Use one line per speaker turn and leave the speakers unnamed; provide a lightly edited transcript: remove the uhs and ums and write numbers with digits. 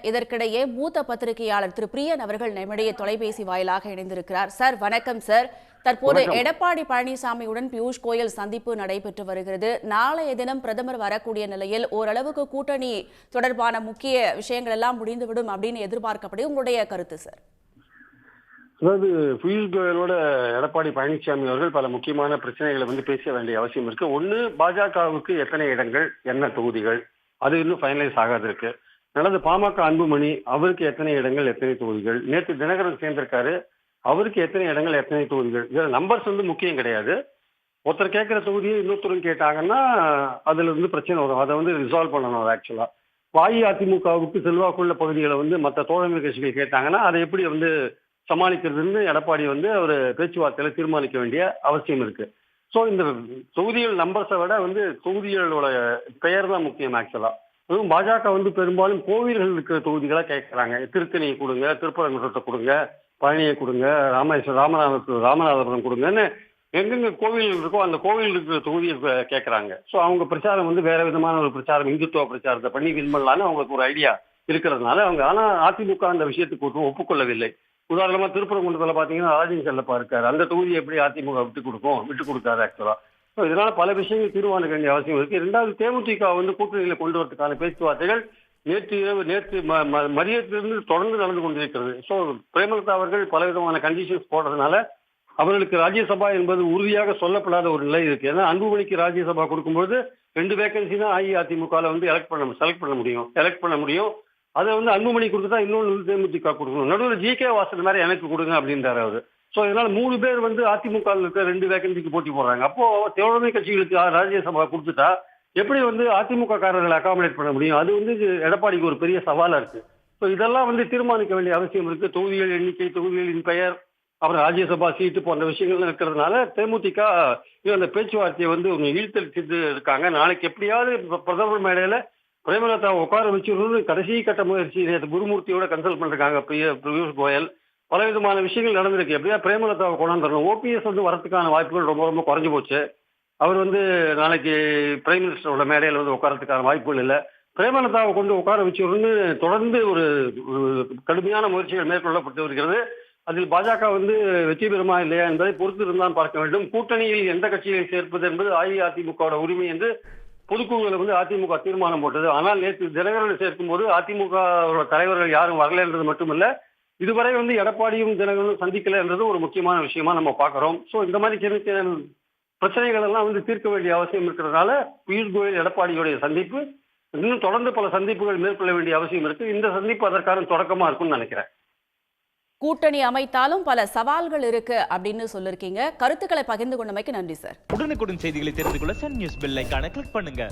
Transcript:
இதற்கிடையே மூத்த பத்திரிகையாளர் திரு பிரியன் அவர்கள் நம்முடைய தொலைபேசி வாயிலாக இணைந்திருக்கிறார். சார் வணக்கம் சார். தற்போது எடப்பாடி பழனிசாமியுடன் பியூஷ் கோயல் சந்திப்பு நடைபெற்று வருகிறது. நாளைய தினம் பிரதமர் வரக்கூடிய நிலையில் ஓரளவுக்கு கூட்டணி தொடர்பான முக்கிய விஷயங்கள் எல்லாம் முடிந்துவிடும் அப்படின்னு எதிர்பார்க்கப்படுது. உங்களுடைய கருத்து சார்?
அதாவது பியூஷ் கோயலோட எடப்பாடி பழனிசாமி அவர்கள் பல முக்கியமான பிரச்சனைகளை பேச வேண்டிய அவசியம் இருக்கு. ஒண்ணு, பாஜகவுக்கு எத்தனை இடங்கள், என்ன தொகுதிகள், அது இன்னும் ஃபைனலைஸ் ஆகாது இருக்கு. நல்லது, பாமக அன்புமணி அவருக்கு எத்தனை இடங்கள், எத்தனை தொகுதிகள். நேற்று தினகரன் சேர்ந்திருக்காரு, அவருக்கு எத்தனை இடங்கள், எத்தனை தொகுதிகள். இதுல நம்பர்ஸ் முக்கியம் கிடையாது. ஒருத்தர் கேட்கிற தொகுதியை இன்னொருத்தரும் கேட்டாங்கன்னா அதுல பிரச்சனை வரும். அதை ரிசால்வ் பண்ணணும். ஆக்சுவலா அஇஅதிமுகவுக்கு செல்வாக்குள்ள பகுதிகளை மற்ற தோழமை கட்சிகள் கேட்டாங்கன்னா அதை எப்படி சமாளிக்கிறதுன்னு எடப்பாடி அவர் பேச்சுவார்த்தையில தீர்மானிக்க வேண்டிய அவசியம் இருக்கு. ஸோ இந்த தொகுதிகள் நம்பர்ஸை விட தொகுதிகளோட பெயர் தான் முக்கியம். ஆக்சுவலா அதுவும் பாஜக பெரும்பாலும் கோவில்கள் இருக்கிற தொகுதிகளா கேட்கறாங்க. திருத்தணியை கொடுங்க, திருப்பரங்குன்றத்தை கொடுங்க, பழனியை கொடுங்க, ராமநாதபுரம் கொடுங்கன்னு எங்கெங்க கோவில் இருக்கோ அந்த கோவில் இருக்கிற தொகுதியை கேட்கறாங்க. ஸோ அவங்க பிரச்சாரம் வேற விதமான ஒரு பிரச்சாரம், இந்துத்துவ பிரச்சாரத்தை பண்ணி வின் பண்ணலான்னு அவங்களுக்கு ஒரு ஐடியா இருக்கிறதுனால அவங்க, ஆனா அதிமுக அந்த விஷயத்துக்கு ஒப்புக்கொள்ளவில்லை. உதாரணமா திருப்பரங்குன்றத்தில் பாத்தீங்கன்னா ராஜன் செல்லப்பா இருக்காரு, அந்த தொகுதியை எப்படி அதிமுக விட்டு கொடுக்காது ஆக்சுவலா. ஸோ இதனால பல விஷயங்கள் தீர்மானிக்க வேண்டிய அவசியம் இருக்கு. இரண்டாவது, தேமுதிக கூட்டணியில கொண்டு வரதுக்கான பேச்சுவார்த்தைகள் நேற்று மதியத்திலிருந்து தொடர்ந்து நடந்து கொண்டிருக்கிறது. ஸோ பிரேமலதா அவர்கள் பலவிதமான கண்டிஷன்ஸ் போடுறதுனால அவர்களுக்கு ராஜ்யசபா என்பது உறுதியாக சொல்லப்படாத ஒரு நிலை இருக்கு. ஏன்னா அன்புமணிக்கு ராஜ்யசபா கொடுக்கும்போது 2 வேகன்சி தான் அஇஅதிமுக செலக்ட் பண்ண முடியும். அதை அன்புமணி கொடுத்துட்டா இன்னொன்று தேமுதிக கொடுக்கணும். நடுவில் ஜி.கே. வாசன் மாதிரி எனக்கு கொடுங்க அப்படின்றாரு அவரு. ஸோ இதனால 3 பேர் அதிமுக இருக்க 2 வேகன்சிக்கு போட்டி போடுறாங்க. அப்போ தோழமை கட்சிகளுக்கு ராஜ்யசபா கொடுத்துட்டா எப்படி அதிமுக காரர்களை அகாமடேட் பண்ண முடியும்? அது எடப்பாடிக்கு ஒரு பெரிய சவாலா இருக்கு. ஸோ இதெல்லாம் தீர்மானிக்க வேண்டிய அவசியம் இருக்கு. தொகுதிகள் எண்ணிக்கை, தொகுதிகளின் பெயர், அப்புறம் ராஜ்யசபா சீட்டு போன்ற விஷயங்கள் இருக்கிறதுனால தேமுதிக அந்த பேச்சுவார்த்தையை இழுத்தடிச்சுட்டு இருக்காங்க. நாளைக்கு எப்படியாவது பிரதமர் மேடையில பிரேமலதாவை உட்கார வச்சுருந்து கடைசி கட்ட முயற்சி குருமூர்த்தியோட கன்சல்ட் பண்ணிருக்காங்க பியூஷ் கோயல். பலவிதமான விஷயங்கள் நடந்திருக்கு. எப்படியா பிரேமலதாவை கொண்டாந்துடணும். ஓபிஎஸ் வரதுக்கான வாய்ப்புகள் ரொம்ப ரொம்ப குறைஞ்சு போச்சு. அவர் நாளைக்கு பிரைம் மினிஸ்டரோட மேடையில் உட்காரத்துக்கான வாய்ப்புகள் இல்லை. பிரேமலதாவை கொண்டு உட்கார வச்சுருந்து தொடர்ந்து ஒரு கடுமையான முயற்சிகள் மேற்கொள்ளப்பட்டு வருகிறது. அதில் பாஜக வெற்றி பெறுமா இல்லையா என்பதை பொறுத்து இருந்தால் பார்க்க வேண்டும். கூட்டணியில் எந்த கட்சியை சேர்ப்பது என்பது அஇஅதிமுக உரிமை என்று பொதுக்குழுவில் அதிமுக தீர்மானம் போட்டது. ஆனால் நேற்று தினகரனை சேர்க்கும் போது அதிமுக தலைவர்கள் யாரும் வரல என்றது மட்டுமல்ல, இதுவரை எடப்பாடியும் தினகரனும் சந்திக்கல என்றது ஒரு முக்கியமான விஷயமா நம்ம பார்க்கிறோம். ஸோ இந்த மாதிரி சின்ன சின்ன பிரச்சனைகள் எல்லாம் தீர்க்க வேண்டிய அவசியம் இருக்கிறதுனால பியூஷ் கோயல் எடப்பாடியுடைய சந்திப்பு இன்னும் தொடர்ந்து பல சந்திப்புகள் மேற்கொள்ள வேண்டிய அவசியம் இருக்கு. இந்த சந்திப்பு அதற்கான தொடக்கமா இருக்கும்னு நினைக்கிறேன்.
கூட்டணி அமைத்தாலும் பல சவால்கள் இருக்கு அப்படின்னு சொல்லிருக்கீங்க. கருத்துக்களை பகிர்ந்து கொண்டமைக்கு நன்றி சார்.
உடனுக்குடன் செய்திகளை தெரிந்து கொள்ள சன் நியூஸ் பெல் ஐகானை கிளிக் பண்ணுங்க.